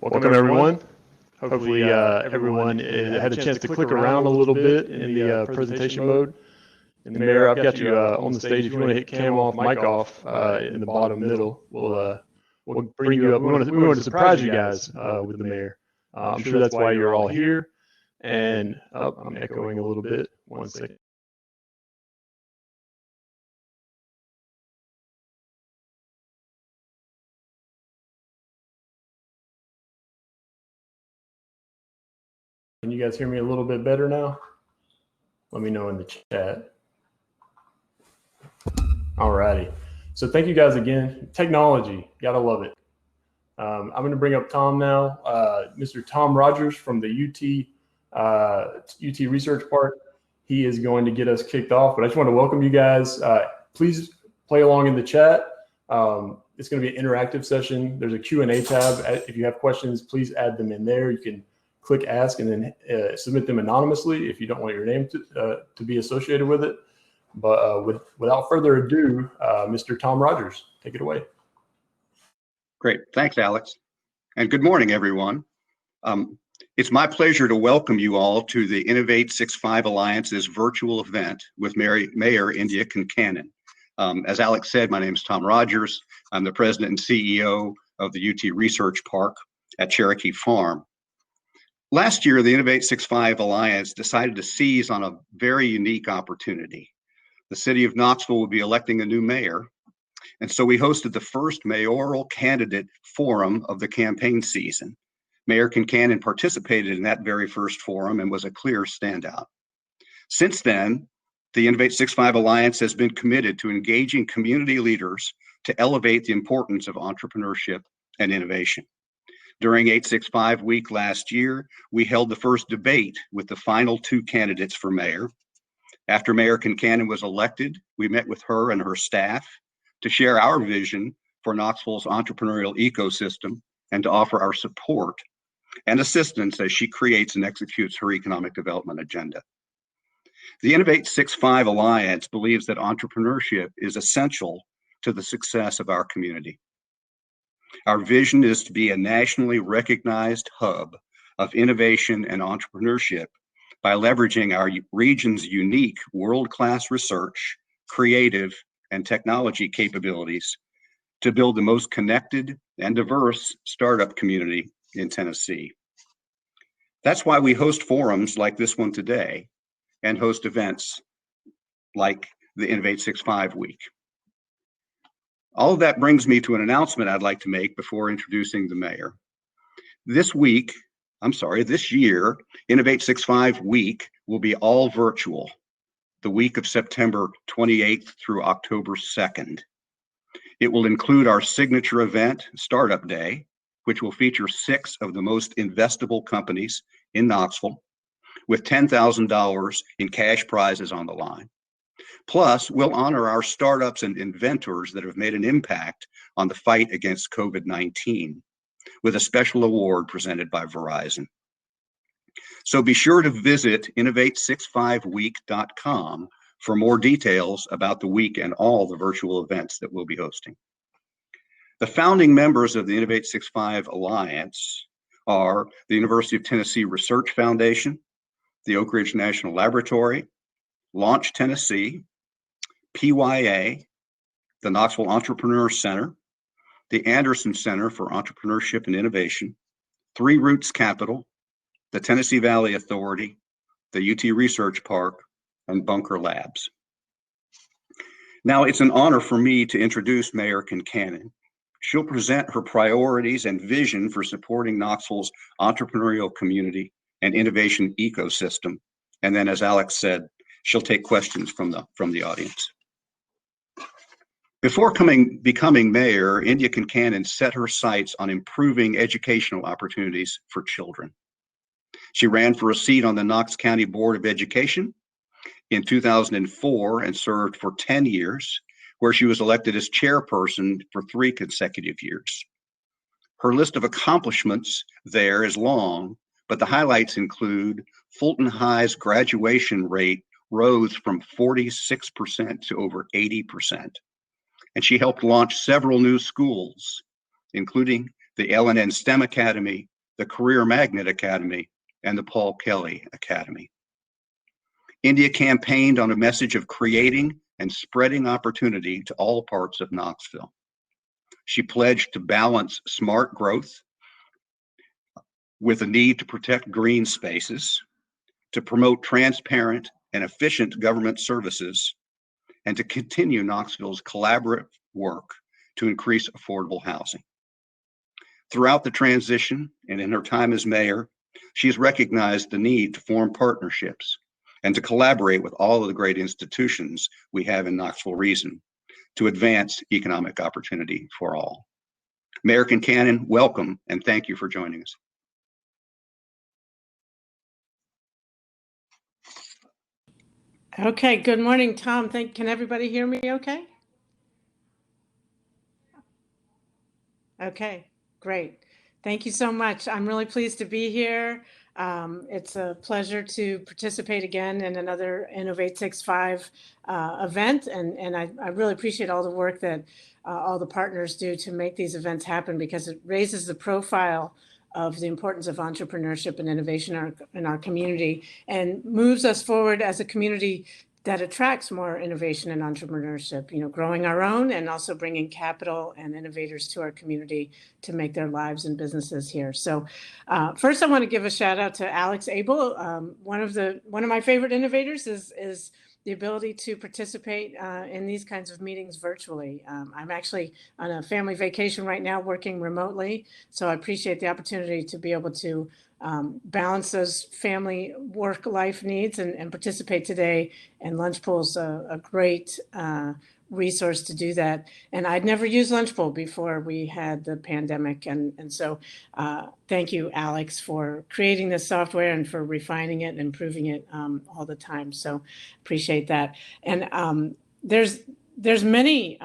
Welcome everyone. Hopefully everyone had a chance to click around a little bit in the presentation mode. And Mayor, I've got you on the stage. If you want to hit cam off, mic off in the bottom middle, we'll bring you up. We want to surprise you guys with the Mayor. I'm sure that's why you're all here. And I'm echoing a little bit. 1 second. Can you guys hear me a little bit better now? Let me know in the chat. All righty. So thank you guys again. Technology, gotta love it. I'm going to bring up Tom now, Mr. Tom Rogers from the UT Research Park. He is going to get us kicked off, but I just want to welcome you guys. Please play along in the chat. It's going to be an interactive session. There's a Q&A tab. If you have questions, please add them in there. You can click ask and then submit them anonymously if you don't want your name to be associated with it. But without further ado, Mr. Tom Rogers, take it away. Great, thanks, Alex. And good morning, everyone. It's my pleasure to welcome you all to the Innov865 Alliance's virtual event with Mayor Indya Kincannon. As Alex said, my name is Tom Rogers. I'm the president and CEO of the UT Research Park at Cherokee Farm. Last year, the Innov865 Alliance decided to seize on a very unique opportunity. The City of Knoxville will be electing a new mayor, and so we hosted the first mayoral candidate forum of the campaign season. Mayor Kincannon participated in that very first forum and was a clear standout. Since then, the Innov865 Alliance has been committed to engaging community leaders to elevate the importance of entrepreneurship and innovation. During 865 week last year, we held the first debate with the final two candidates for mayor. After Mayor Kincannon was elected, we met with her and her staff to share our vision for Knoxville's entrepreneurial ecosystem and to offer our support and assistance as she creates and executes her economic development agenda. The Innov865 Alliance believes that entrepreneurship is essential to the success of our community. Our vision is to be a nationally recognized hub of innovation and entrepreneurship by leveraging our region's unique world-class research, creative, and technology capabilities to build the most connected and diverse startup community in Tennessee. That's why we host forums like this one today and host events like the Innov865 Week. All of that brings me to an announcement I'd like to make before introducing the mayor. This year, Innov865 Week will be all virtual, the week of September 28th through October 2nd. It will include our signature event, Startup Day, which will feature 6 of the most investable companies in Knoxville, with $10,000 in cash prizes on the line. Plus, we'll honor our startups and inventors that have made an impact on the fight against COVID-19 with a special award presented by Verizon. So be sure to visit Innov865week.com for more details about the week and all the virtual events that we'll be hosting. The founding members of the Innov865 Alliance are the University of Tennessee Research Foundation, the Oak Ridge National Laboratory, Launch Tennessee, PYA, the Knoxville Entrepreneur Center, the Anderson Center for Entrepreneurship and Innovation, Three Roots Capital, the Tennessee Valley Authority, the UT Research Park, and Bunker Labs. Now it's an honor for me to introduce Mayor Kincannon. She'll present her priorities and vision for supporting Knoxville's entrepreneurial community and innovation ecosystem. And then, as Alex said, she'll take questions from the audience. Before becoming mayor, Indya Kincannon set her sights on improving educational opportunities for children. She ran for a seat on the Knox County Board of Education in 2004 and served for 10 years, where she was elected as chairperson for 3 consecutive years. Her list of accomplishments there is long, but the highlights include Fulton High's graduation rate rose from 46% to over 80%. And she helped launch several new schools, including the L&N STEM Academy, the Career Magnet Academy, and the Paul Kelly Academy. India campaigned on a message of creating and spreading opportunity to all parts of Knoxville. She pledged to balance smart growth with a need to protect green spaces, to promote transparent and efficient government services, and to continue Knoxville's collaborative work to increase affordable housing. Throughout the transition and in her time as mayor, she has recognized the need to form partnerships and to collaborate with all of the great institutions we have in Knoxville region to advance economic opportunity for all. Mayor Kincannon, welcome and thank you for joining us. Okay, good morning, Tom. Can everybody hear me okay? Okay, great. Thank you so much. I'm really pleased to be here. It's a pleasure to participate again in another Innov865 event. And I really appreciate all the work that all the partners do to make these events happen, because it raises the profile of the importance of entrepreneurship and innovation in our community, and moves us forward as a community that attracts more innovation and entrepreneurship, growing our own and also bringing capital and innovators to our community to make their lives and businesses here. So first I want to give a shout out to Alex Abel. One of my favorite innovators is the ability to participate in these kinds of meetings virtually. I'm actually on a family vacation right now, working remotely. So I appreciate the opportunity to be able to balance those family work-life needs and participate today. And Lunchpool's a great resource to do that. And I'd never used Lunchpool before we had the pandemic. And so thank you, Alex, for creating this software and for refining it and improving it all the time. So appreciate that. And there's many,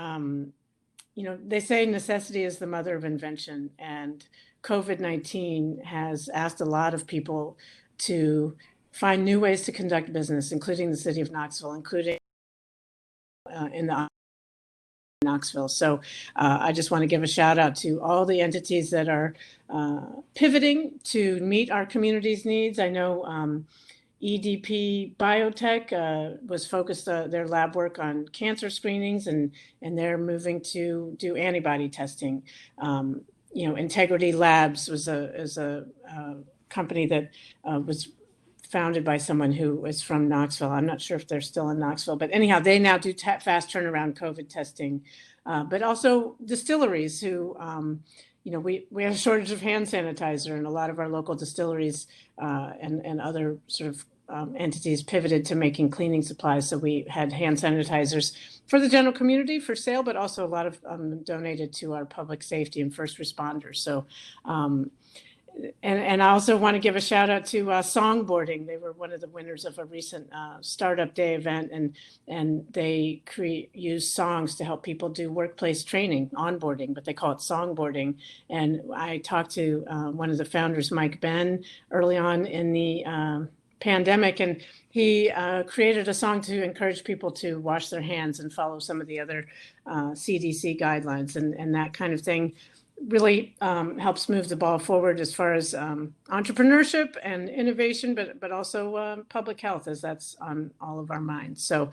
they say necessity is the mother of invention, and COVID-19 has asked a lot of people to find new ways to conduct business, including the city of Knoxville, including in the Knoxville. So I just want to give a shout out to all the entities that are pivoting to meet our community's needs. I know EDP Biotech was focused their lab work on cancer screenings, and they're moving to do antibody testing. Integrity Labs is a company that was founded by someone who was from Knoxville. I'm not sure if they're still in Knoxville, but anyhow, they now do fast turnaround COVID testing, but also distilleries who, we have a shortage of hand sanitizer, and a lot of our local distilleries and other sort of entities pivoted to making cleaning supplies. So we had hand sanitizers for the general community for sale, but also a lot of donated to our public safety and first responders. So, and I also want to give a shout out to Songboarding. They were one of the winners of a recent Startup Day event, and they use songs to help people do workplace training, onboarding, but they call it Songboarding. And I talked to one of the founders, Mike Ben, early on in the pandemic, and he created a song to encourage people to wash their hands and follow some of the other CDC guidelines, and that kind of thing really helps move the ball forward as far as entrepreneurship and innovation, but also public health, as that's on all of our minds. So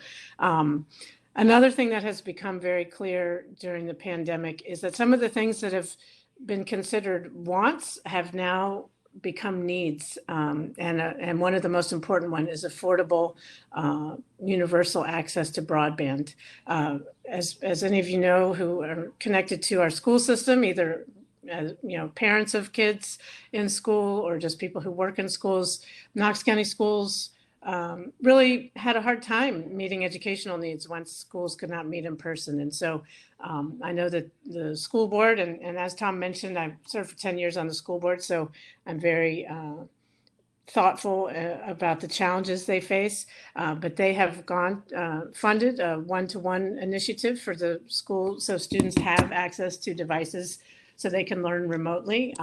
another thing that has become very clear during the pandemic is that some of the things that have been considered wants have now become needs, and one of the most important one is affordable universal access to broadband. As any of you know who are connected to our school system, either as parents of kids in school or just people who work in schools, Knox County schools really had a hard time meeting educational needs once schools could not meet in person. And so I know that the school board, and as Tom mentioned, I've served for 10 years on the school board, so I'm very thoughtful about the challenges they face, but they have funded a one-to-one initiative for the school so students have access to devices so they can learn remotely.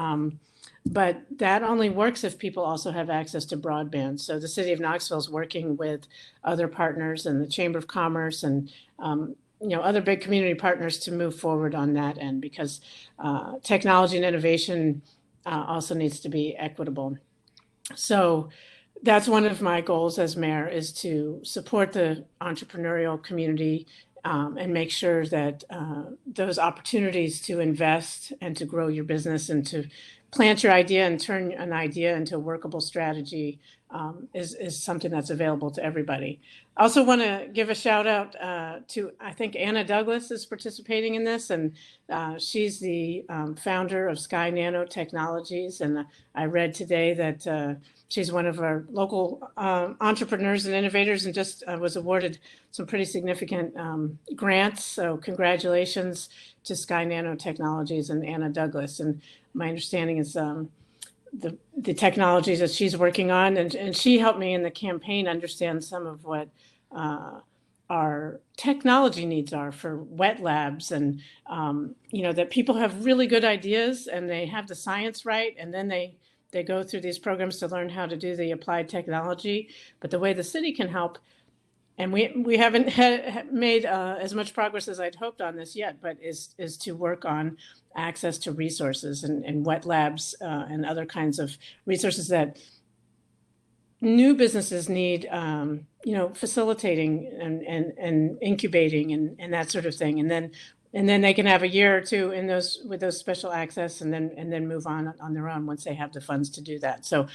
But that only works if people also have access to broadband. So the city of Knoxville is working with other partners and the Chamber of Commerce and other big community partners to move forward on that end, because technology and innovation also needs to be equitable. So that's one of my goals as mayor, is to support the entrepreneurial community and make sure that those opportunities to invest and to grow your business and to plant your idea and turn an idea into a workable strategy is something that's available to everybody. I also want to give a shout out to, I think Anna Douglas is participating in this, and she's the founder of Sky Nano Technologies. And I read today that she's one of our local entrepreneurs and innovators, and just was awarded some pretty significant grants. So congratulations to Sky Nano Technologies and Anna Douglas. And my understanding is the technologies that she's working on, and she helped me in the campaign understand some of what our technology needs are for wet labs, and that people have really good ideas and they have the science right, and then they go through these programs to learn how to do the applied technology. But the way the city can help, and we haven't made as much progress as I'd hoped on this yet, but is to work on access to resources and wet labs and other kinds of resources that new businesses need, facilitating and incubating and that sort of thing. And then they can have a year or two in those with those special access, and then move on their own once they have the funds to do that. So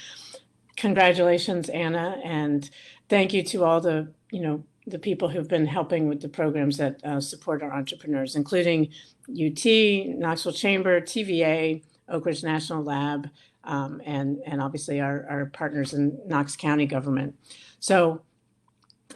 congratulations, Anna, and thank you to all the people who've been helping with the programs that support our entrepreneurs, including UT, Knoxville Chamber, TVA, Oak Ridge National Lab, and obviously our partners in Knox County government. So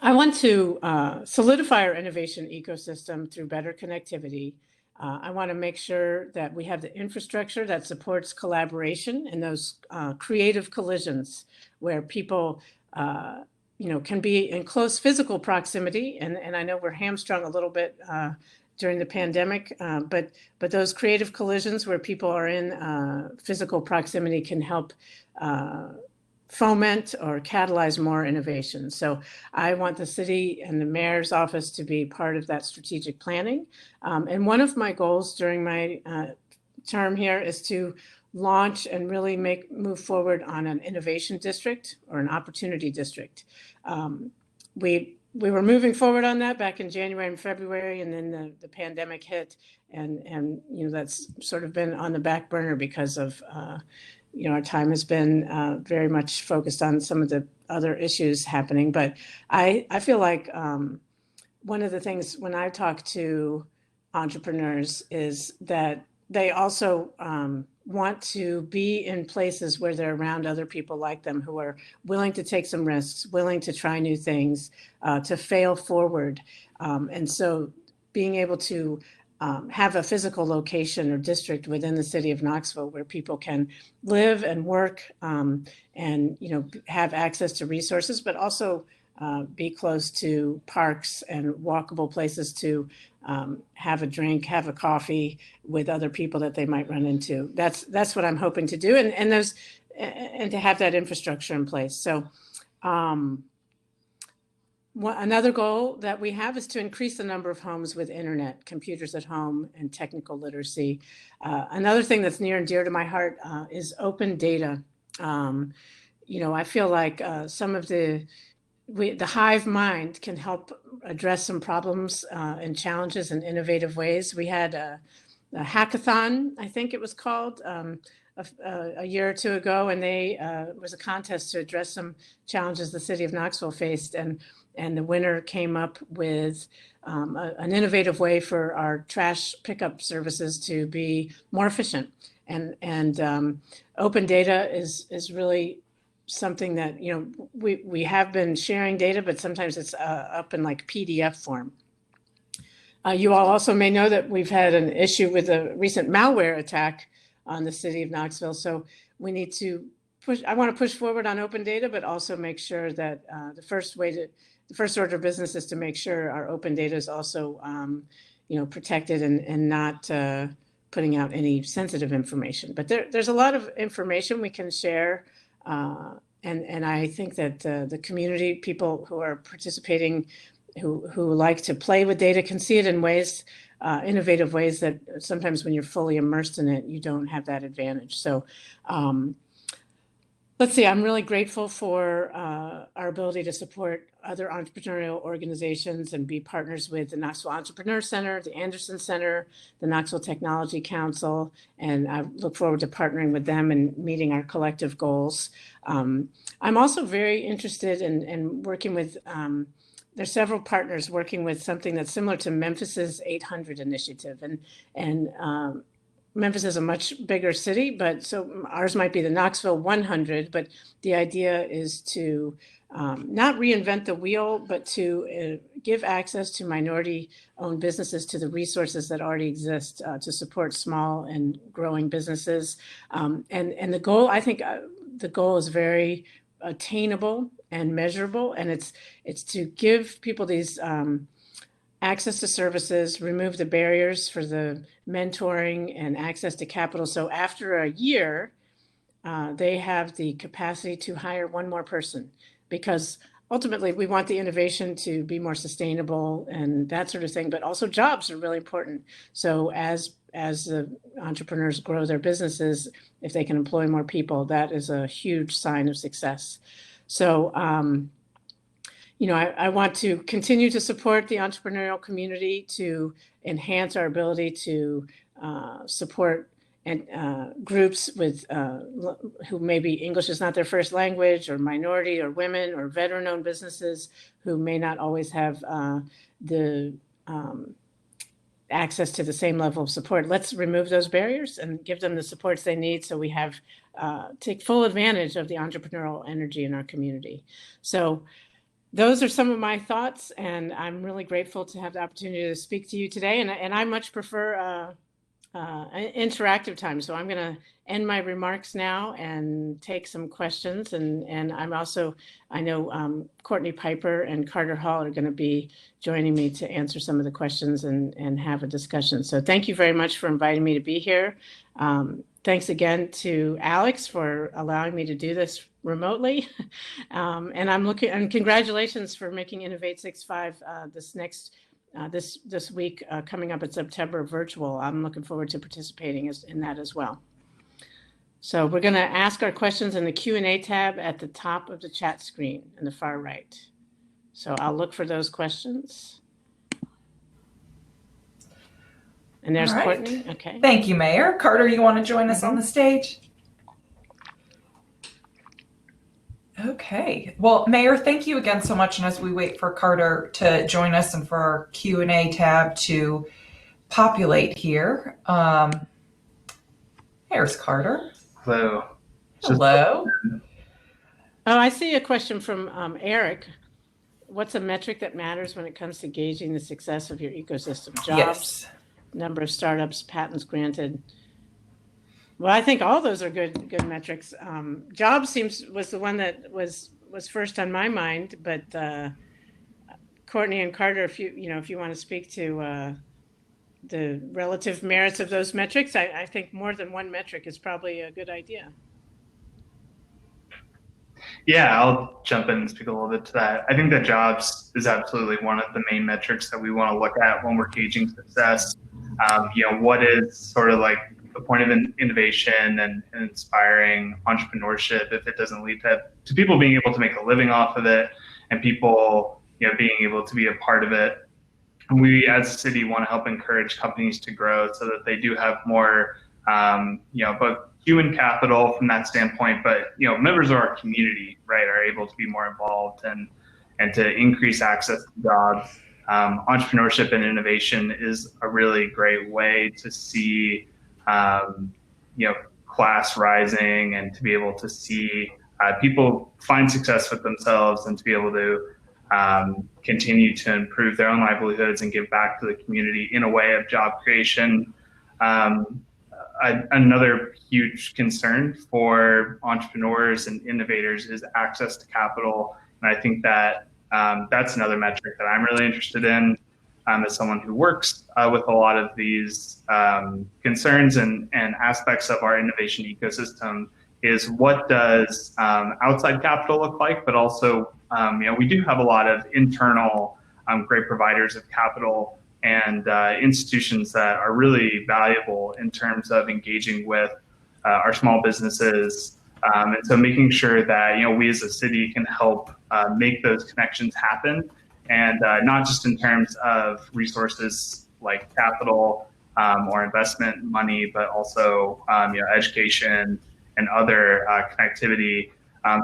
I want to solidify our innovation ecosystem through better connectivity. I want to make sure that we have the infrastructure that supports collaboration and those creative collisions where people can be in close physical proximity. And I know we're hamstrung a little bit during the pandemic, but those creative collisions where people are in physical proximity can help foment or catalyze more innovation. So I want the city and the mayor's office to be part of that strategic planning. And one of my goals during my term here is to launch and really move forward on an innovation district or an opportunity district. We were moving forward on that back in January and February, and then the pandemic hit, and that's sort of been on the back burner because of our time has been very much focused on some of the other issues happening. But I feel like one of the things when I talk to entrepreneurs is that they also want to be in places where they're around other people like them who are willing to take some risks, willing to try new things, to fail forward. And so being able to have a physical location or district within the city of Knoxville where people can live and work and have access to resources, but also be close to parks and walkable places to have a drink, have a coffee with other people that they might run into. That's what I'm hoping to do, and to have that infrastructure in place. So another goal that we have is to increase the number of homes with internet, computers at home, and technical literacy. Another thing that's near and dear to my heart is open data. I feel like some of the hive mind can help address some problems and challenges in innovative ways. We had a hackathon, I think it was called, a year or two ago, and they was a contest to address some challenges the city of Knoxville faced, and the winner came up with an innovative way for our trash pickup services to be more efficient. And open data is really something that we have been sharing data, but sometimes it's up in like PDF form. You all also may know that we've had an issue with a recent malware attack on the city of Knoxville. So we need to I want to push forward on open data, but also make sure that the first order of business is to make sure our open data is also protected and not putting out any sensitive information. But there's a lot of information we can share. And I think that the community, people who are participating who like to play with data can see it in ways, innovative ways that sometimes when you're fully immersed in it, you don't have that advantage. So let's see, I'm really grateful for our ability to support other entrepreneurial organizations and be partners with the Knoxville Entrepreneur Center, the Anderson Center, the Knoxville Technology Council, and I look forward to partnering with them and meeting our collective goals. I'm also very interested in working with, there's several partners working with something that's similar to Memphis's 800 initiative. And Memphis is a much bigger city, but so ours might be the Knoxville 100, but the idea is to not reinvent the wheel, but to give access to minority-owned businesses to the resources that already exist to support small and growing businesses. And the goal, I think the goal is very attainable and measurable, and it's to give people these access to services, remove the barriers for the mentoring and access to capital. So after a year, they have the capacity to hire one more person, because ultimately we want the innovation to be more sustainable and that sort of thing, but also jobs are really important. So as the entrepreneurs grow their businesses, if they can employ more people, that is a huge sign of success. So, I want to continue to support the entrepreneurial community to enhance our ability to support and groups with who maybe English is not their first language, or minority or women or veteran-owned businesses who may not always have the access to the same level of support. Let's remove those barriers and give them the supports they need so we have take full advantage of the entrepreneurial energy in our community. So those are some of my thoughts, and I'm really grateful to have the opportunity to speak to you today. And I much prefer interactive time. So I'm going to end my remarks now and take some questions. And I'm also, I know Courtney Piper and Carter Hall are going to be joining me to answer some of the questions and have a discussion. So thank you very much for inviting me to be here. Thanks again to Alex for allowing me to do this remotely. And congratulations for making Innov865 this week coming up in September virtual. I'm looking forward to participating in that as well. So we're going to ask our questions in the Q&A tab at the top of the chat screen in the far right. So I'll look for those questions. And there's right. Courtney. Okay. Thank you, Mayor. Carter, you want to join us on the stage? Okay. Well, Mayor, thank you again so much. And as we wait for Carter to join us and for our Q&A tab to populate here, there's Carter. Hello. Hello. Oh, I see a question from Eric. What's a metric that matters when it comes to gauging the success of your ecosystem? Jobs, Yes. Number of startups, patents granted. Well, I think all those are good metrics. Jobs was the one that was first on my mind, but Courtney and Carter, if you want to speak to the relative merits of those metrics, I think more than one metric is probably a good idea. Yeah, I'll jump in and speak a little bit to that. I think that jobs is absolutely one of the main metrics that we want to look at when we're gauging success. What is sort of like the point of innovation and inspiring entrepreneurship if it doesn't lead to people being able to make a living off of it and people being able to be a part of it. And we as a city want to help encourage companies to grow so that they do have more both human capital from that standpoint, but members of our community, right, are able to be more involved and to increase access to jobs. Entrepreneurship and innovation is a really great way to see class rising and to be able to see people find success with themselves and to be able to continue to improve their own livelihoods and give back to the community in a way of job creation. Another huge concern for entrepreneurs and innovators is access to capital. And I think that that's another metric that I'm really interested in as someone who works with a lot of these concerns and aspects of our innovation ecosystem is what does outside capital look like, but also we do have a lot of internal great providers of capital and institutions that are really valuable in terms of engaging with our small businesses. And so making sure that, we as a city can help make those connections happen, and not just in terms of resources like capital or investment money, but also education and other connectivity.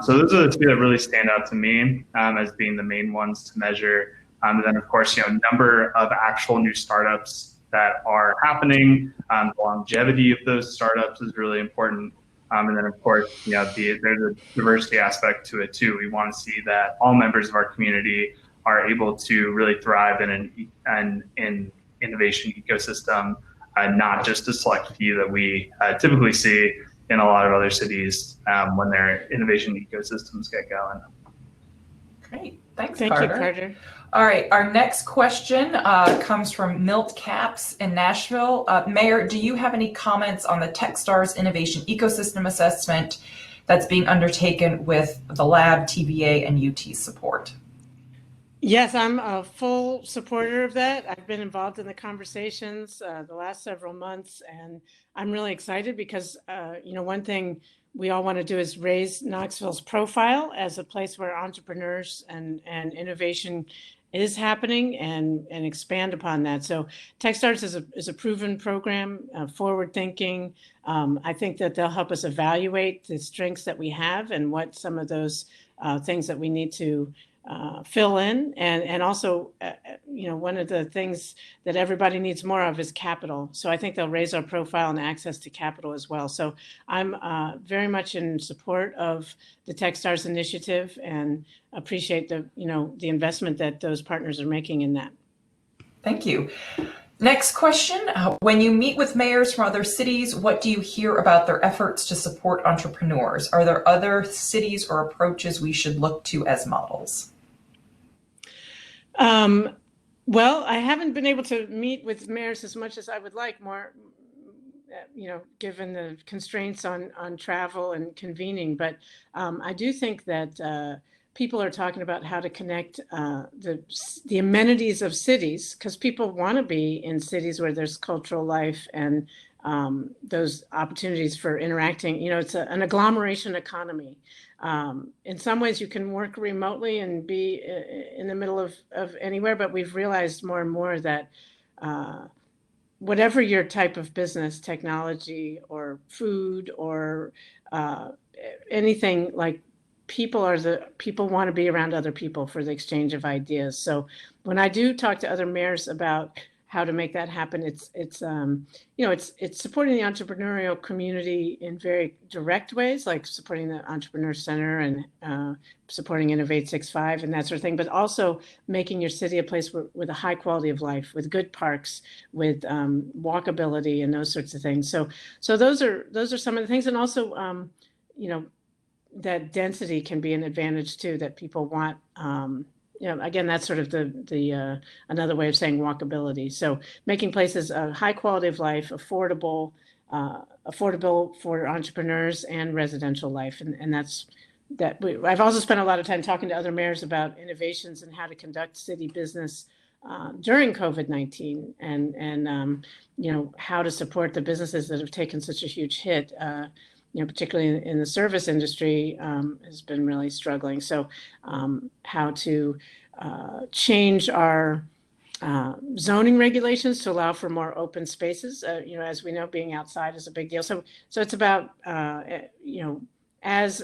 So those are the two that really stand out to me as being the main ones to measure. And then, of course, number of actual new startups that are happening. The longevity of those startups is really important. And then, of course, there's a diversity aspect to it too. We want to see that all members of our community are able to really thrive in an innovation ecosystem, not just a select few that we typically see in a lot of other cities when their innovation ecosystems get going. Great. Thanks, Thank Carter. you, Carter. All right, our next question comes from Milt Capps in Nashville. Mayor, do you have any comments on the Techstars Innovation Ecosystem Assessment that's being undertaken with the lab, TVA, and UT support? Yes, I'm a full supporter of that. I've been involved in the conversations the last several months, and I'm really excited because, one thing we all want to do is raise Knoxville's profile as a place where entrepreneurs and innovation is happening, and expand upon that. So Techstars is a proven program, forward thinking. I think that they'll help us evaluate the strengths that we have and what some of those things that we need to fill in. And also, one of the things that everybody needs more of is capital. So I think they'll raise our profile and access to capital as well. So I'm very much in support of the Techstars initiative and appreciate the investment that those partners are making in that. Thank you. Next question. When you meet with mayors from other cities, what do you hear about their efforts to support entrepreneurs? Are there other cities or approaches we should look to as models? Well, I haven't been able to meet with mayors as much as I would like, more, given the constraints on travel and convening. But I do think that people are talking about how to connect the amenities of cities, because people want to be in cities where there's cultural life and those opportunities for interacting. It's an agglomeration economy. In some ways, you can work remotely and be in the middle of anywhere, but we've realized more and more that whatever your type of business, technology or food or anything, like people want to be around other people for the exchange of ideas. So when I do talk to other mayors about how to make that happen, it's supporting the entrepreneurial community in very direct ways, like supporting the Entrepreneur Center and supporting Innov865 and that sort of thing, but also making your city a place with a high quality of life, with good parks, with walkability and those sorts of things. So those are some of the things, and also that density can be an advantage too, that people want. Again, that's sort of the another way of saying walkability. So making places a high quality of life, affordable for entrepreneurs and residential life. And that's that. I've also spent a lot of time talking to other mayors about innovations and how to conduct city business during COVID-19 and how to support the businesses that have taken such a huge hit. Particularly in the service industry, has been really struggling. So how to change our zoning regulations to allow for more open spaces. As we know, being outside is a big deal. So it's about, as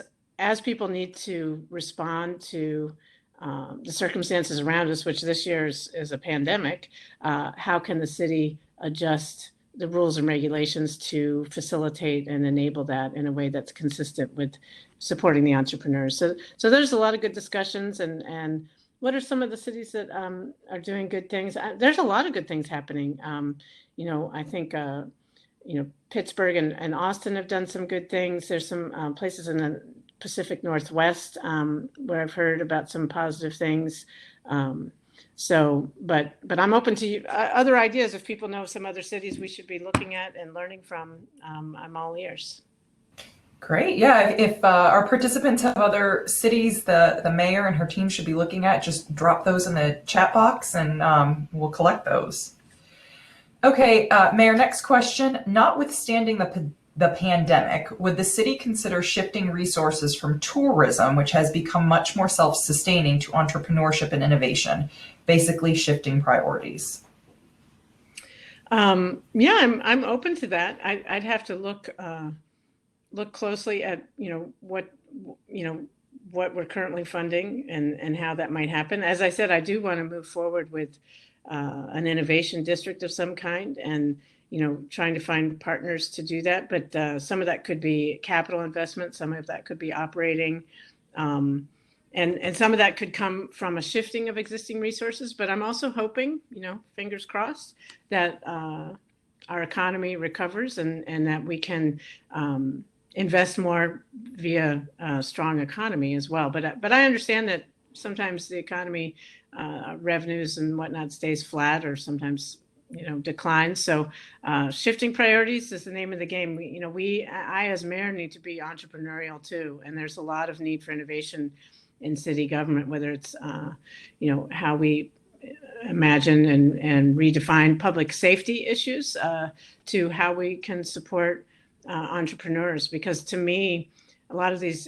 people need to respond to the circumstances around us, which this year is a pandemic, how can the city adjust the rules and regulations to facilitate and enable that in a way that's consistent with supporting the entrepreneurs. So there's a lot of good discussions, and what are some of the cities that are doing good things? There's a lot of good things happening. I think Pittsburgh and Austin have done some good things. There's some places in the Pacific Northwest where I've heard about some positive things. But I'm open to other ideas. If people know some other cities we should be looking at and learning from, I'm all ears. Great. Yeah. If our participants have other cities the mayor and her team should be looking at, just drop those in the chat box and we'll collect those. Okay, Mayor, next question. Notwithstanding the pandemic, would the city consider shifting resources from tourism, which has become much more self-sustaining, to entrepreneurship and innovation, basically shifting priorities? Yeah, I'm open to that. I'd have to look closely at what we're currently funding and how that might happen. As I said, I do want to move forward with an innovation district of some kind, and trying to find partners to do that. But some of that could be capital investment, some of that could be operating, and some of that could come from a shifting of existing resources. But I'm also hoping, fingers crossed, that our economy recovers and that we can invest more via a strong economy as well. But I understand that sometimes the economy, revenues and whatnot, stays flat or sometimes declines. So shifting priorities is the name of the game. I as mayor need to be entrepreneurial too, and there's a lot of need for innovation in city government, whether it's how we imagine and redefine public safety issues, to how we can support entrepreneurs. Because to me, a lot of these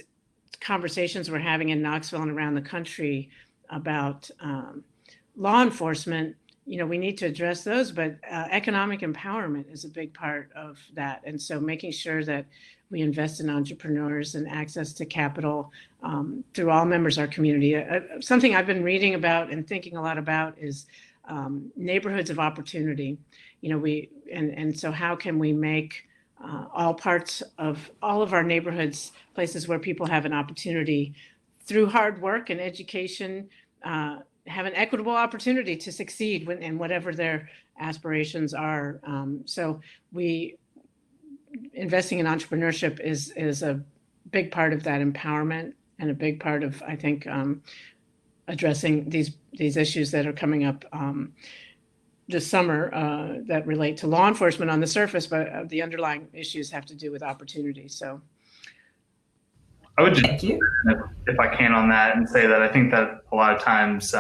conversations we're having in Knoxville and around the country about law enforcement, we need to address those, but economic empowerment is a big part of that. And so making sure that we invest in entrepreneurs and access to capital through all members of our community. Something I've been reading about and thinking a lot about is neighborhoods of opportunity. So how can we make all parts of all of our neighborhoods places where people have an opportunity through hard work and education, have an equitable opportunity to succeed in whatever their aspirations are. So investing in entrepreneurship is a big part of that empowerment, and a big part of, I think, addressing these issues that are coming up this summer that relate to law enforcement on the surface, but the underlying issues have to do with opportunity. So I would just, Thank you. if I can, on that, and say that I think that a lot of times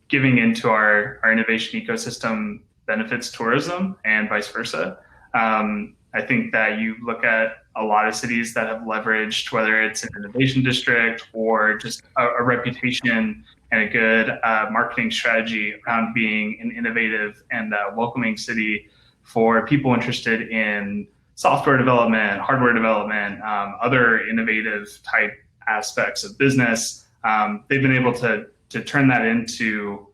giving into our innovation ecosystem benefits tourism and vice versa. I think that you look at a lot of cities that have leveraged, whether it's an innovation district or just a reputation and a good marketing strategy around being an innovative and welcoming city for people interested in software development, hardware development, other innovative type aspects of business. They've been able to turn that into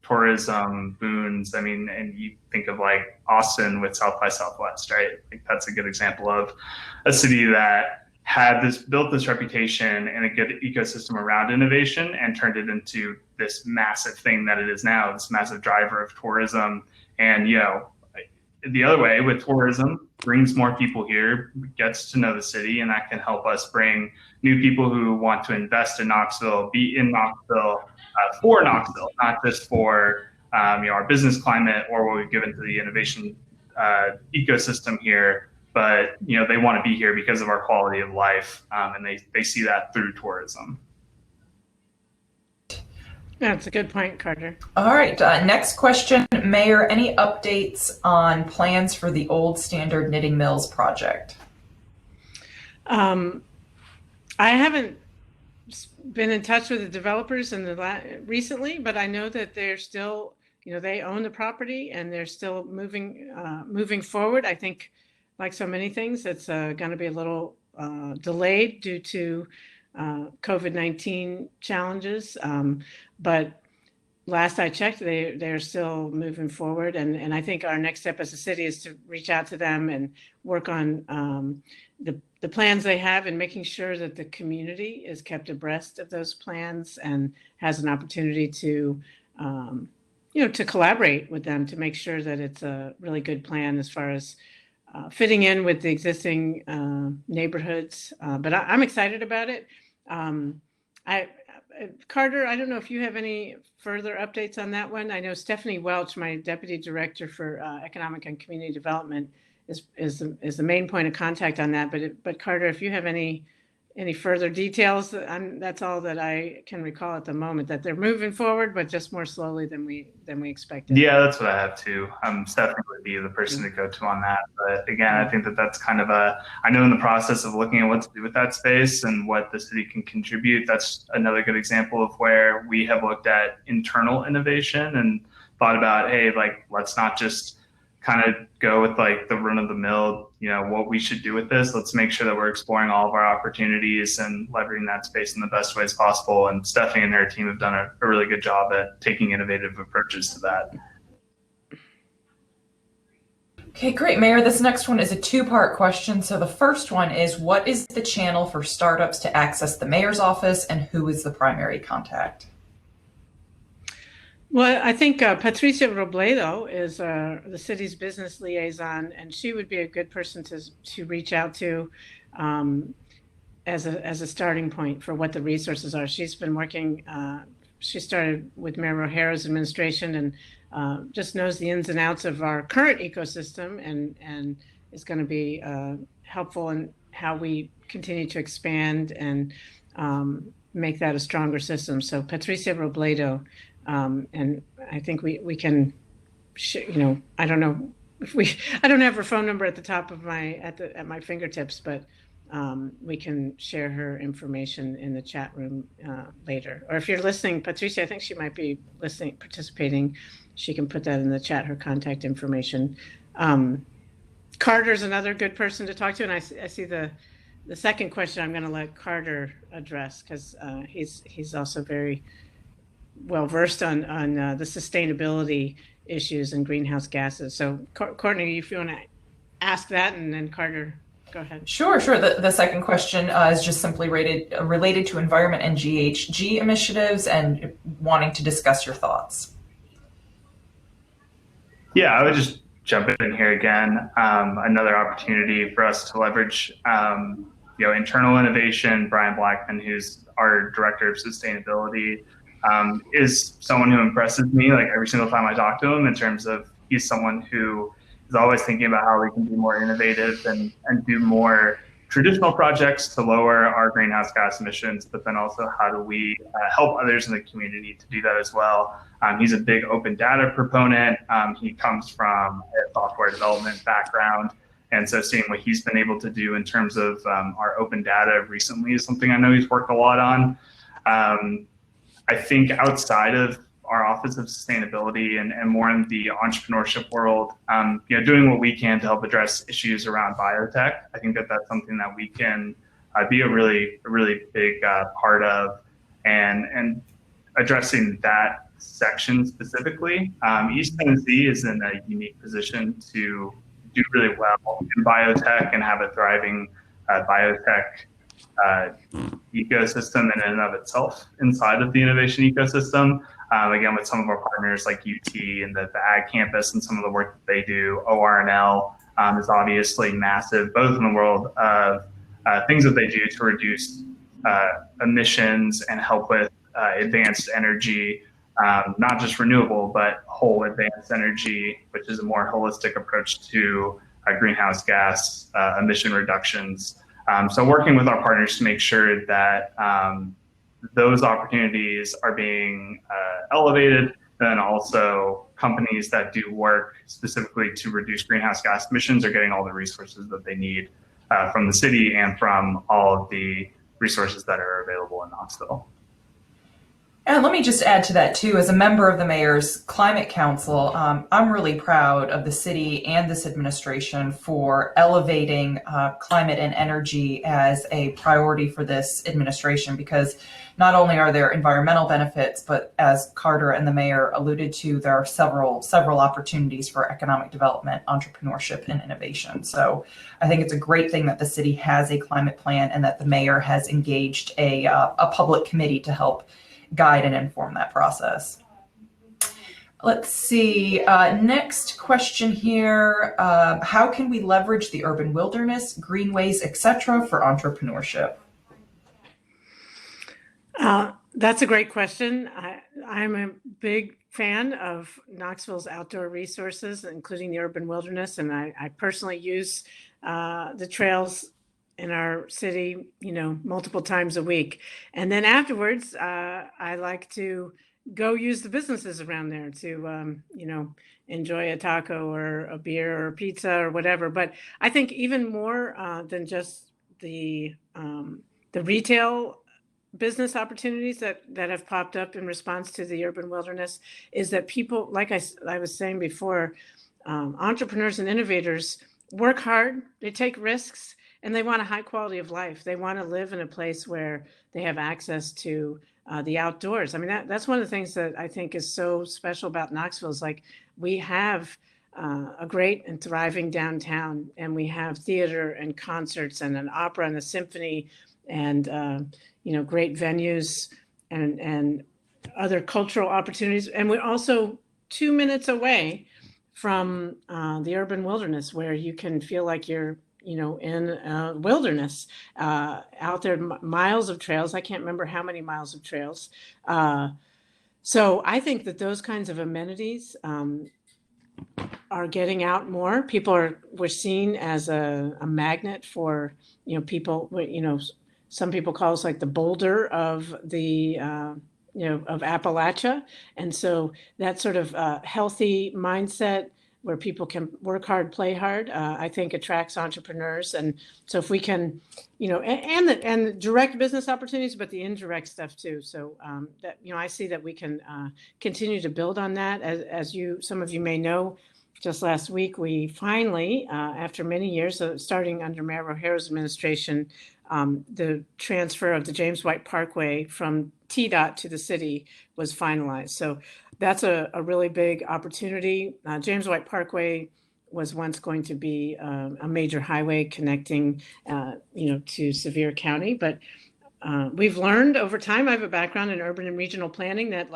tourism boons. I mean, and you think of like Austin with South by Southwest, right? Like that's a good example of a city that had built this reputation and a good ecosystem around innovation and turned it into this massive thing that it is now, this massive driver of tourism. And, the other way with tourism, brings more people here, gets to know the city, and that can help us bring new people who want to invest in Knoxville, be in Knoxville, for Knoxville, not just for our business climate or what we've given to the innovation ecosystem here, but they want to be here because of our quality of life, and they see that through tourism. that's a good point, Carter. All right, next question. Mayor, any updates on plans for the Old Standard Knitting Mills project? I haven't been in touch with the developers recently, but I know that they're still, they own the property and they're still moving forward. I think, like so many things, it's going to be a little delayed due to COVID-19 challenges. But last I checked, they're still moving forward. And I think our next step as a city is to reach out to them and work on the plans they have, and making sure that the community is kept abreast of those plans and has an opportunity to, to collaborate with them to make sure that it's a really good plan as far as fitting in with the existing neighborhoods. But I'm excited about it. Carter, I don't know if you have any further updates on that one. I know Stephanie Welch, my deputy director for economic and community development, is the main point of contact on that. But Carter, if you have any further details, that's all that I can recall at the moment, that they're moving forward, but just more slowly than we expected. Yeah, that's what I have too. Stephanie would be the person to go to on that. But again, I think that's kind of I know in the process of looking at what to do with that space and what the city can contribute, that's another good example of where we have looked at internal innovation and thought about, hey, like, let's not just kind of go with like the run of the mill, what we should do with this. Let's make sure that we're exploring all of our opportunities and leveraging that space in the best ways possible. And Stephanie and her team have done a really good job at taking innovative approaches to that. Okay, great, Mayor. This next one is a two-part question. So the first one is, what is the channel for startups to access the mayor's office, and who is the primary contact? Well, I think Patricia Robledo is the city's business liaison, and she would be a good person to reach out to as a starting point for what the resources are. She's been working. She started with Mayor O'Hara's administration and just knows the ins and outs of our current ecosystem, and is going to be helpful in how we continue to expand and make that a stronger system. So Patricia Robledo. And I think we can, I don't know if I don't have her phone number at the top of at my fingertips, but we can share her information in the chat room later. Or if you're listening, Patricia, I think she might be listening, participating. She can put that in the chat, her contact information. Carter's another good person to talk to. And I see the second question I'm going to let Carter address, because he's also very well versed on the sustainability issues and greenhouse gases. So Courtney, if you want to ask that, and then Carter, go ahead. Sure. The second question is just simply related to environment and GHG initiatives, and wanting to discuss your thoughts. Yeah, I would just jump in here again. Another opportunity for us to leverage internal innovation. Brian Blackman, who's our director of sustainability, is someone who impresses me like every single time I talk to him, in terms of he's someone who is always thinking about how we can be more innovative and do more traditional projects to lower our greenhouse gas emissions, but then also how do we help others in the community to do that as well. He's a big open data proponent. He comes from a software development background. And so seeing what he's been able to do in terms of our open data recently is something I know he's worked a lot on. I think outside of our Office of Sustainability and more in the entrepreneurship world, doing what we can to help address issues around biotech, I think that's something that we can be a really big part of, and addressing that section specifically. East Tennessee is in a unique position to do really well in biotech and have a thriving biotech ecosystem in and of itself inside of the innovation ecosystem. Again, with some of our partners like UT and the Ag Campus and some of the work that they do, ORNL is obviously massive, both in the world of things that they do to reduce emissions and help with advanced energy, not just renewable, but whole advanced energy, which is a more holistic approach to greenhouse gas emission reductions. So working with our partners to make sure that those opportunities are being elevated, then also companies that do work specifically to reduce greenhouse gas emissions are getting all the resources that they need from the city and from all of the resources that are available in Knoxville. And let me just add to that too, as a member of the Mayor's Climate Council, I'm really proud of the city and this administration for elevating climate and energy as a priority for this administration, because not only are there environmental benefits, but as Carter and the Mayor alluded to, there are several opportunities for economic development, entrepreneurship, and innovation. So I think it's a great thing that the city has a climate plan and that the Mayor has engaged a public committee to help guide and inform that process. Let's see, next question here. How can we leverage the urban wilderness, greenways, etc. for entrepreneurship? That's a great question. I'm a big fan of Knoxville's outdoor resources, including the urban wilderness, and I personally use the trails in our city, multiple times a week. And then afterwards, I like to go use the businesses around there to, enjoy a taco or a beer or a pizza or whatever. But I think even more than just the retail business opportunities that have popped up in response to the urban wilderness is that people, like I was saying before, entrepreneurs and innovators work hard, they take risks, and they want a high quality of life. They want to live in a place where they have access to the outdoors. I mean, that's one of the things that I think is so special about Knoxville is like we have a great and thriving downtown, and we have theater and concerts and an opera and a symphony and great venues and other cultural opportunities. And we're also 2 minutes away from the urban wilderness, where you can feel like you're, in a wilderness out there, miles of trails. I can't remember how many miles of trails. So I think that those kinds of amenities are getting out more. We're seen as a magnet for, people, some people call us like the Boulder of the, of Appalachia. And so that sort of healthy mindset where people can work hard, play hard, I think attracts entrepreneurs. And so if we can, and the direct business opportunities, but the indirect stuff too. So that, I see that we can continue to build on that. As some of you may know, just last week, we finally, after many years, starting under Mayor O'Hara's administration, the transfer of the James White Parkway from Tdot to the city was finalized. So that's a really big opportunity. James White Parkway was once going to be a major highway connecting, to Sevier County. But we've learned over time, I have a background in urban and regional planning, that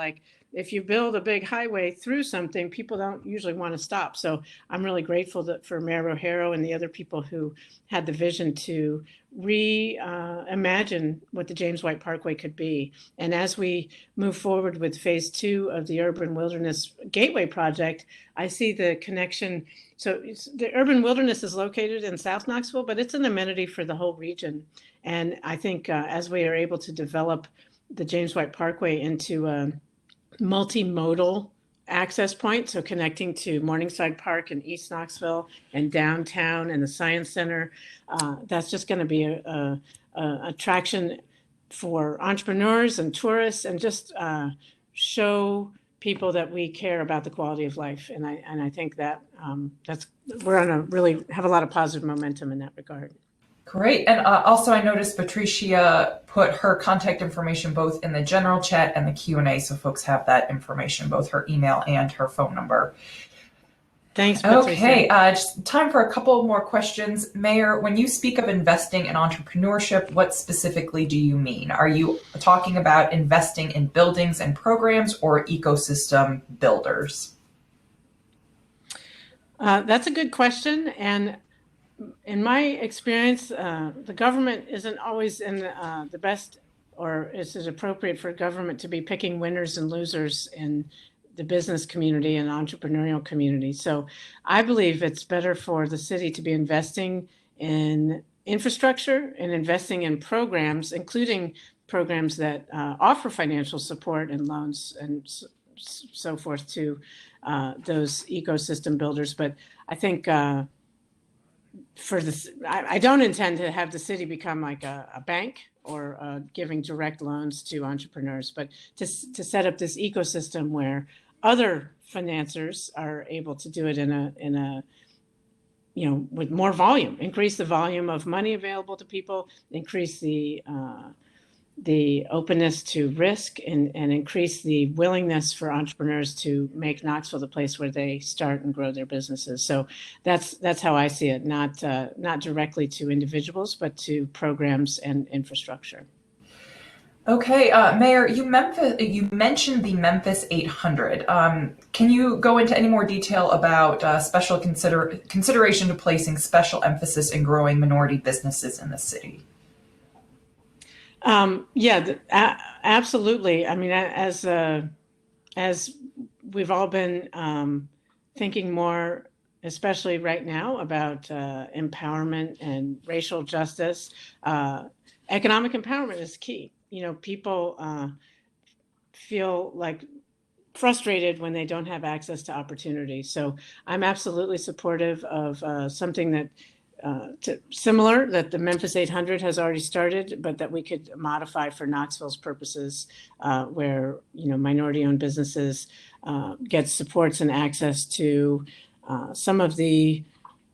if you build a big highway through something, people don't usually want to stop. So I'm really grateful for Mayor O'Hara and the other people who had the vision to reimagine what the James White Parkway could be. And as we move forward with phase 2 of the Urban Wilderness Gateway Project, I see the connection. So the urban wilderness is located in South Knoxville, but it's an amenity for the whole region. And I think as we are able to develop the James White Parkway into a multimodal access point, so connecting to Morningside Park and East Knoxville and downtown and the Science Center, that's just going to be a attraction for entrepreneurs and tourists, and just show people that we care about the quality of life. And I think that we're on a really have a lot of positive momentum in that regard. Great. And also I noticed Patricia put her contact information both in the general chat and the Q&A, so folks have that information, both her email and her phone number. Thanks, Patricia. Okay, just time for a couple more questions. Mayor, when you speak of investing in entrepreneurship, what specifically do you mean? Are you talking about investing in buildings and programs or ecosystem builders? That's a good question. And in my experience, the government isn't always in the best, or is it appropriate for government to be picking winners and losers in the business community and entrepreneurial community. So I believe it's better for the city to be investing in infrastructure and investing in programs, including programs that offer financial support and loans and so forth to those ecosystem builders. But I think I don't intend to have the city become like a bank or giving direct loans to entrepreneurs, but to set up this ecosystem where other financiers are able to do it in a with more volume, increase the volume of money available to people, increase the openness to risk, and increase the willingness for entrepreneurs to make Knoxville the place where they start and grow their businesses. So that's how I see it, not directly to individuals, but to programs and infrastructure. Okay, Mayor, you mentioned the Memphis 800. Can you go into any more detail about special consideration to placing special emphasis in growing minority businesses in the city? Absolutely. I mean, as we've all been thinking more, especially right now, about empowerment and racial justice, economic empowerment is key. People feel like frustrated when they don't have access to opportunity. So I'm absolutely supportive of something that similar that the Memphis 800 has already started, but that we could modify for Knoxville's purposes, where minority-owned businesses get supports and access to some of the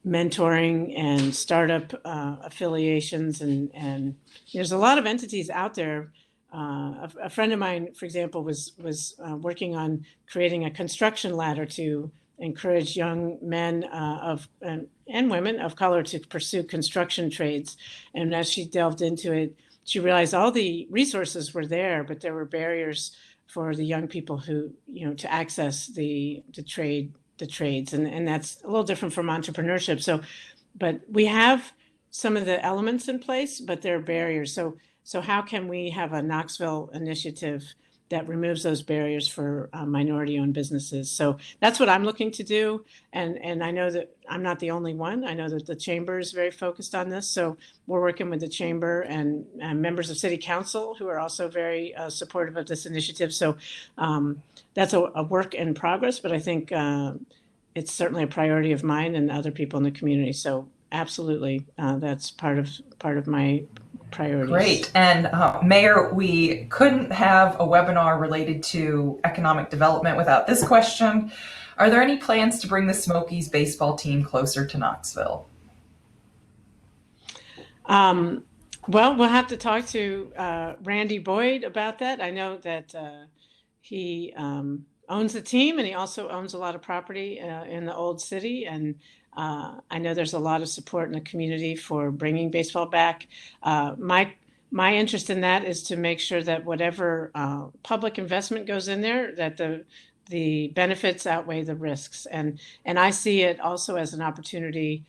mentoring and startup affiliations, and there's a lot of entities out there. A friend of mine, for example, was working on creating a construction ladder to encourage young men and women of color to pursue construction trades. And as she delved into it, she realized all the resources were there, but there were barriers for the young people who, to access the trades. And that's a little different from entrepreneurship. So, but we have some of the elements in place, but there are barriers. So how can we have a Knoxville initiative that removes those barriers for minority-owned businesses? So that's what I'm looking to do. And I know that I'm not the only one. I know that the Chamber is very focused on this. So we're working with the Chamber and members of City Council who are also very supportive of this initiative. So that's a work in progress, but I think it's certainly a priority of mine and other people in the community. So absolutely, that's part of my priorities. Great. And Mayor, we couldn't have a webinar related to economic development without this question. Are there any plans to bring the Smokies baseball team closer to Knoxville? Well, we'll have to talk to Randy Boyd about that. I know that he owns the team, and he also owns a lot of property in the old city. And I know there's a lot of support in the community for bringing baseball back. My interest in that is to make sure that whatever public investment goes in there, that the benefits outweigh the risks. And I see it also as an opportunity.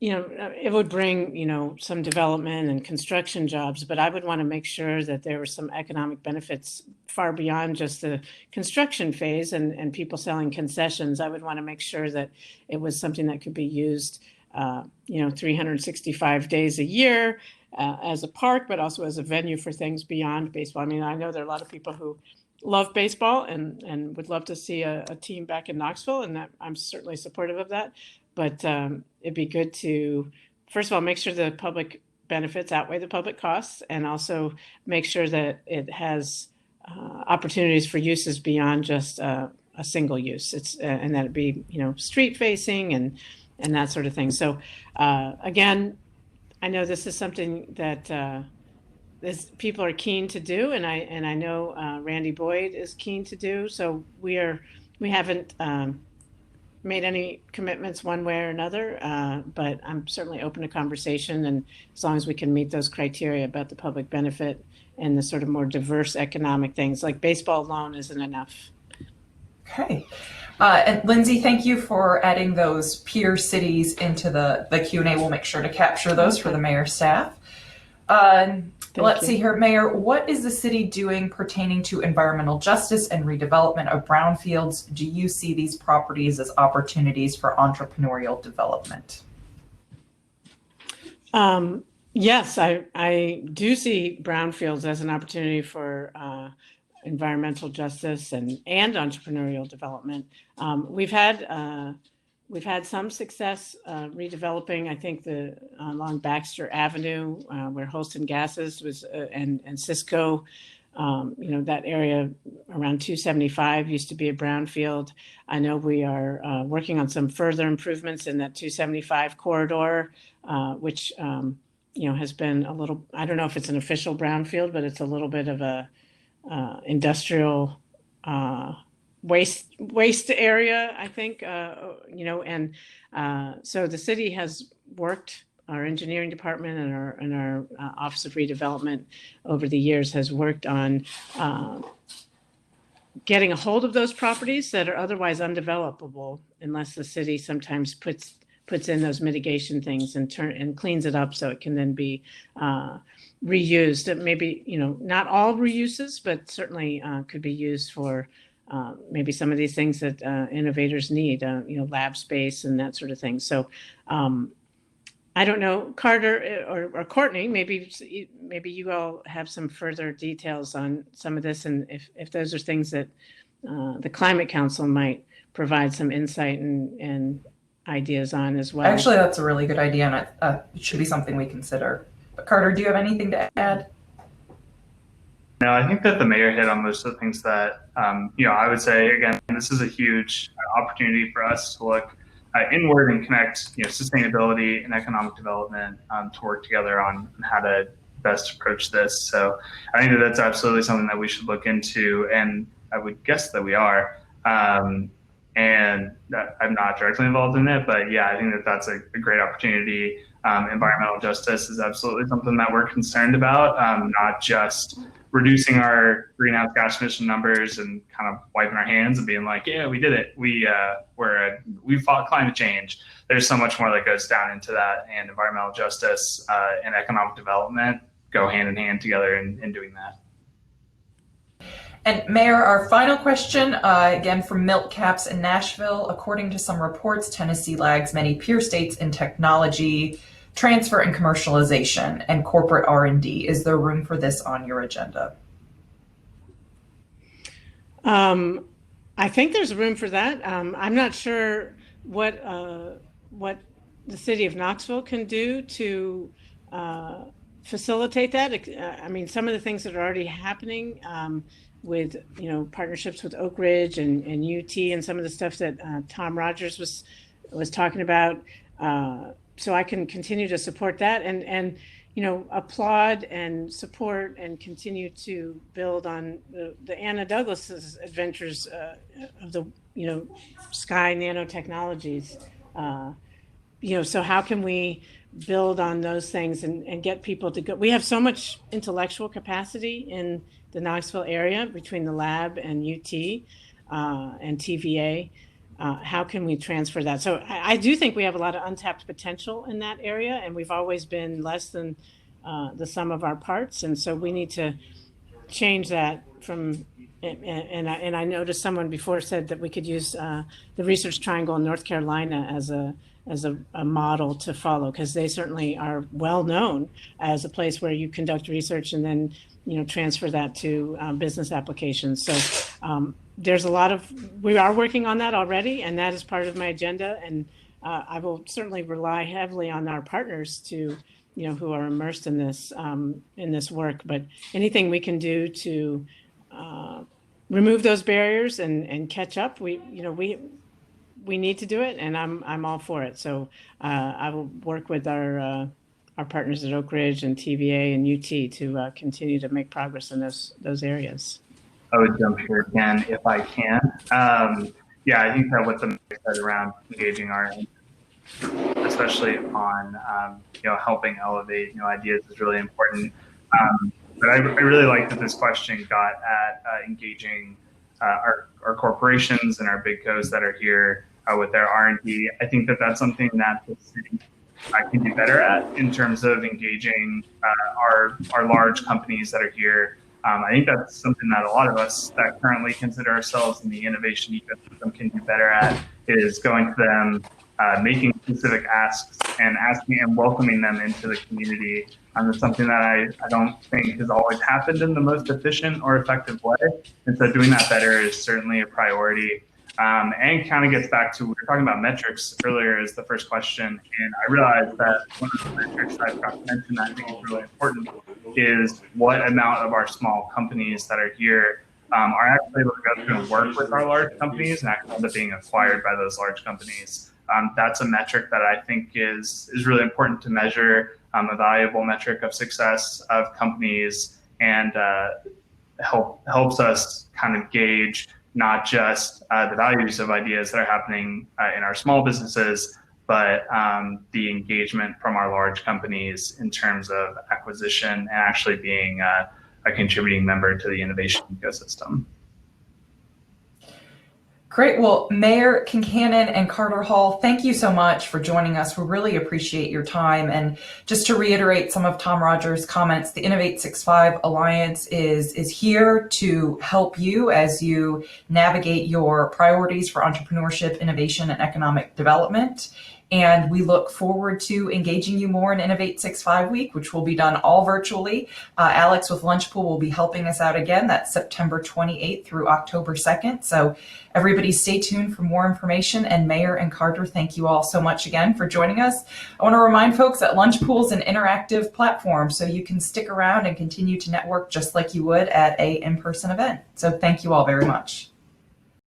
It would bring, some development and construction jobs, but I would want to make sure that there were some economic benefits far beyond just the construction phase and people selling concessions. I would want to make sure that it was something that could be used, 365 days a year as a park, but also as a venue for things beyond baseball. I mean, I know there are a lot of people who love baseball and would love to see a team back in Knoxville, and that I'm certainly supportive of that. But it'd be good to, first of all, make sure the public benefits outweigh the public costs, and also make sure that it has opportunities for uses beyond just a single use. And that it be, street facing and that sort of thing. So again, I know this is something that people are keen to do, and I know Randy Boyd is keen to do. So we haven't made any commitments one way or another, but I'm certainly open to conversation, and as long as we can meet those criteria about the public benefit and the sort of more diverse economic things, like baseball alone isn't enough. Okay. And Lindsay, thank you for adding those peer cities into the Q&A. We'll make sure to capture those for the mayor's staff. Let's see here, Mayor, what is the city doing pertaining to environmental justice and redevelopment of brownfields? Do you see these properties as opportunities for entrepreneurial development? Yes, I do see brownfields as an opportunity for environmental justice and entrepreneurial development. We've had some success redeveloping, I think, along Baxter Avenue, where Holston Gases was, and Cisco, that area around 275 used to be a brownfield. I know we are working on some further improvements in that 275 corridor, which, has been a little, I don't know if it's an official brownfield, but it's a little bit of a industrial waste area, I think, and so the city has worked, our engineering department and our Office of Redevelopment over the years has worked on getting a hold of those properties that are otherwise undevelopable unless the city sometimes puts puts in those mitigation things and cleans it up so it can then be reused. Maybe, not all reuses, but certainly could be used for maybe some of these things that innovators need, lab space and that sort of thing. So I don't know, Carter or Courtney, maybe you all have some further details on some of this, and if those are things that the Climate Council might provide some insight and ideas on as well. Actually, that's a really good idea, and it should be something we consider. But Carter, do you have anything to add? No, I think that the mayor hit on most of the things that, I would say, again, this is a huge opportunity for us to look inward and connect, sustainability and economic development to work together on how to best approach this. So I think that that's absolutely something that we should look into, and I would guess that we are. And that I'm not directly involved in it, but yeah, I think that that's a great opportunity. Environmental justice is absolutely something that we're concerned about, not just reducing our greenhouse gas emission numbers and kind of wiping our hands and being like, yeah, we did it. We fought climate change. There's so much more that goes down into that, and environmental justice and economic development go hand in hand together in doing that. And Mayor, our final question, again from Milk Caps in Nashville. According to some reports, Tennessee lags many peer states in technology transfer and commercialization and corporate R&D. Is there room for this on your agenda? I think there's room for that. I'm not sure what the city of Knoxville can do to facilitate that. I mean, some of the things that are already happening with partnerships with Oak Ridge and UT and some of the stuff that Tom Rogers was talking about. So I can continue to support that and applaud and support and continue to build on the Anna Douglas's adventures of the sky nanotechnologies. So how can we build on those things and get people to go? We have so much intellectual capacity in the Knoxville area between the lab and UT and TVA. How can we transfer that? So I do think we have a lot of untapped potential in that area, and we've always been less than the sum of our parts. And so we need to change that from, and I noticed someone before said that we could use the Research Triangle in North Carolina as a model to follow, because they certainly are well known as a place where you conduct research and then transfer that to business applications. So there's a lot we are working on that already, and that is part of my agenda. And I will certainly rely heavily on our partners to, who are immersed in this work. But anything we can do to remove those barriers and catch up, we need to do it, and I'm all for it. So I will work with our partners at Oak Ridge and TVA and UT to continue to make progress in those areas. I would jump here again if I can. I think that what the mayor said around engaging our, especially on helping elevate new ideas is really important. But I really like that this question got at engaging our corporations and our big cos that are here with their R&D. I think that that's something that the city can do better at in terms of engaging our large companies that are here. I think that's something that a lot of us that currently consider ourselves in the innovation ecosystem can do better at, is going to them, making specific asks and asking and welcoming them into the community. It's something that I don't think has always happened in the most efficient or effective way. And so doing that better is certainly a priority. And kind of gets back to, we were talking about metrics earlier as the first question. And I realized that one of the metrics I forgot to mention that I think is really important is what amount of our small companies that are here are actually able to go through and work with our large companies and actually end up being acquired by those large companies. That's a metric that I think is really important to measure, a valuable metric of success of companies, and helps us kind of gauge not just the values of ideas that are happening in our small businesses, but the engagement from our large companies in terms of acquisition and actually being a contributing member to the innovation ecosystem. Great. Well, Mayor Kincannon and Carter Hall, thank you so much for joining us. We really appreciate your time. And just to reiterate some of Tom Rogers' comments, the Innov865 Alliance is here to help you as you navigate your priorities for entrepreneurship, innovation, and economic development. And we look forward to engaging you more in Innov865 Week, which will be done all virtually. Alex with Lunchpool will be helping us out again. That's September 28th through October 2nd. So everybody stay tuned for more information. And Mayor and Carter, thank you all so much again for joining us. I want to remind folks that Lunchpool is an interactive platform, so you can stick around and continue to network just like you would at an in-person event. So thank you all very much.